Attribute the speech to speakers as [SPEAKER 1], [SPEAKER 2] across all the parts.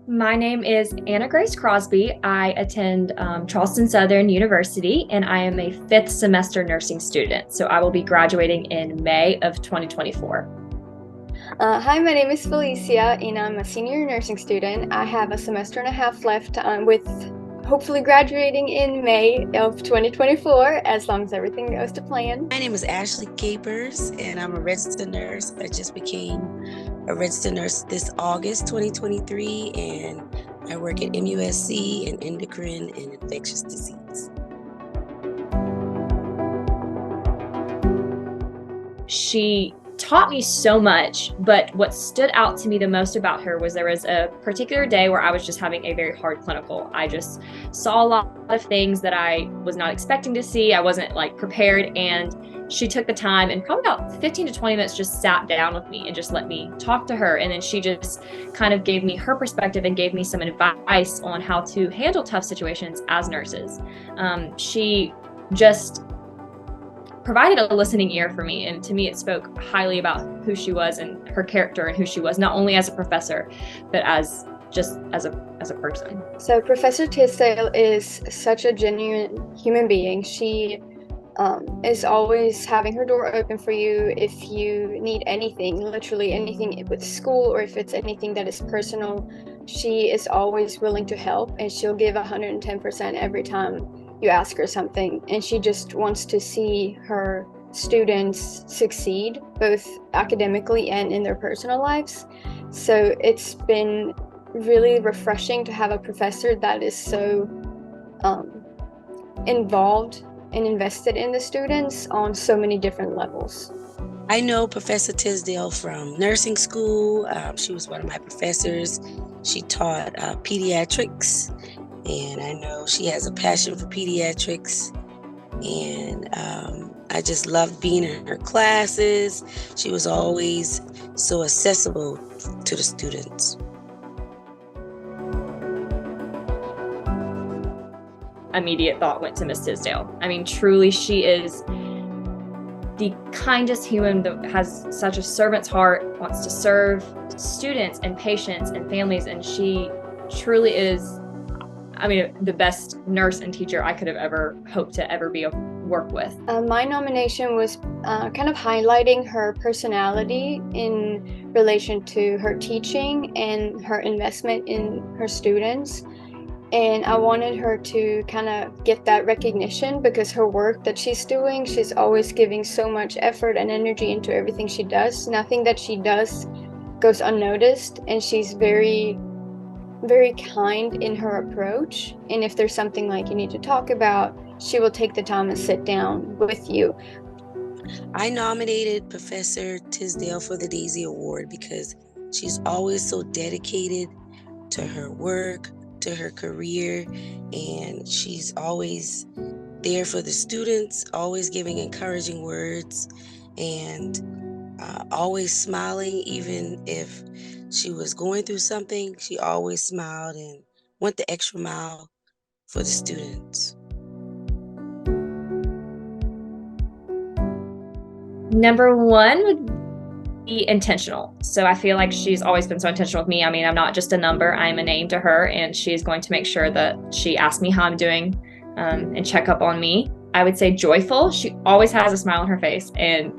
[SPEAKER 1] My name is Anna Grace Crosby. I attend Charleston Southern University, and I am a fifth semester nursing student. So I will be graduating in May of 2024.
[SPEAKER 2] Hi, my name is Felicia, and I'm a senior nursing student. I have a semester and a half left with hopefully graduating in May of 2024, as long as everything goes to plan.
[SPEAKER 3] My name is Ashley Capers, and I'm a registered nurse. I just became a registered nurse this August 2023, and I work at MUSC in endocrine and infectious disease.
[SPEAKER 1] She taught me so much, but what stood out to me the most about her was there was a particular day where I was just having a very hard clinical. I just saw a lot of things that I was not expecting to see. I wasn't prepared, and she took the time and probably about 15 to 20 minutes just sat down with me and just let me talk to her. And then she just kind of gave me her perspective and gave me some advice on how to handle tough situations as nurses. She just provided a listening ear for me, and to me it spoke highly about who she was and her character and who she was, not only as a professor but as a person.
[SPEAKER 2] So Professor Tisdale is such a genuine human being. She is always having her door open for you if you need anything, literally anything with school, or if it's anything that is personal. She is always willing to help, and she'll give 110% every time you ask her something. And she just wants to see her students succeed, both academically and in their personal lives. So it's been really refreshing to have a professor that is so involved and invested in the students on so many different levels.
[SPEAKER 3] I know Professor Tisdale from nursing school. She was one of my professors. She taught pediatrics, and I know she has a passion for pediatrics. And I just loved being in her classes. She was always so accessible to the students.
[SPEAKER 1] Immediate thought went to Miss Tisdale. I mean, truly, she is the kindest human that has such a servant's heart, wants to serve students and patients and families, and she truly is, I mean, the best nurse and teacher I could have ever hoped to ever work with.
[SPEAKER 2] My nomination was kind of highlighting her personality in relation to her teaching and her investment in her students. And I wanted her to kind of get that recognition because her work that she's doing, she's always giving so much effort and energy into everything she does. Nothing that she does goes unnoticed, and she's very, very kind in her approach. And if there's something like you need to talk about, she will take the time and sit down with you.
[SPEAKER 3] I nominated Professor Tisdale for the Daisy Award because she's always so dedicated to her work, to her career, and she's always there for the students, always giving encouraging words, and always smiling. Even if she was going through something, she always smiled and went the extra mile for the students.
[SPEAKER 1] Number one would be intentional. So I feel like she's always been so intentional with me. I mean, I'm not just a number, I'm a name to her, and she's going to make sure that she asks me how I'm doing and check up on me. I would say joyful. She always has a smile on her face, and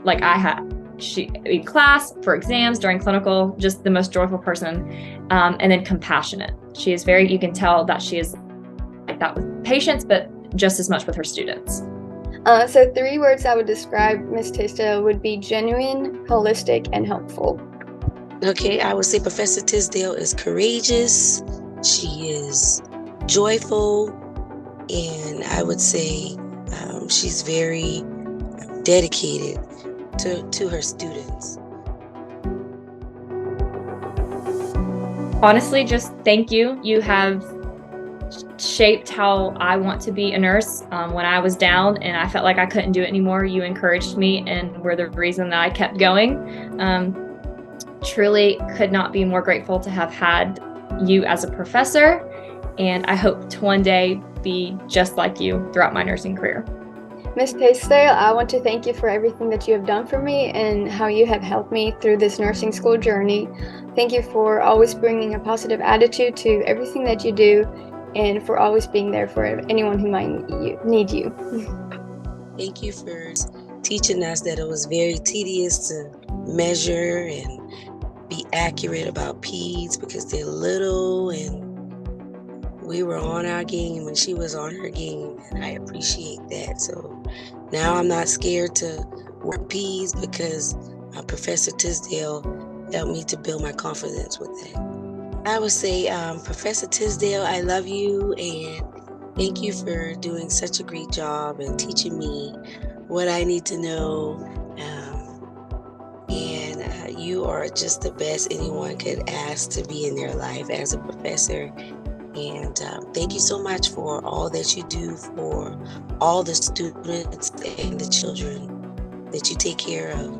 [SPEAKER 1] she in class, for exams, during clinical, just the most joyful person. And then compassionate. She is you can tell that she is like that with patients, but just as much with her students.
[SPEAKER 2] So 3 words I would describe Miss Tisdale would be genuine, holistic, and helpful.
[SPEAKER 3] Okay, I would say Professor Tisdale is courageous, she is joyful, and I would say she's very dedicated to her students.
[SPEAKER 1] Honestly, just thank you. You have shaped how I want to be a nurse. When I was down and I felt like I couldn't do it anymore, you encouraged me and were the reason that I kept going. Truly could not be more grateful to have had you as a professor, and I hope to one day be just like you throughout my nursing career.
[SPEAKER 2] Miss Tisdale, I want to thank you for everything that you have done for me and how you have helped me through this nursing school journey. Thank you for always bringing a positive attitude to everything that you do and for always being there for anyone who might need you.
[SPEAKER 3] Thank you for teaching us that it was very tedious to measure and be accurate about peds because they're little, and we were on our game when she was on her game, and I appreciate that. So now I'm not scared to work peds because Professor Tisdale helped me to build my confidence with that. I would say, Professor Tisdale, I love you, and thank you for doing such a great job and teaching me what I need to know. And you are just the best anyone could ask to be in their life as a professor. And thank you so much for all that you do for all the students and the children that you take care of.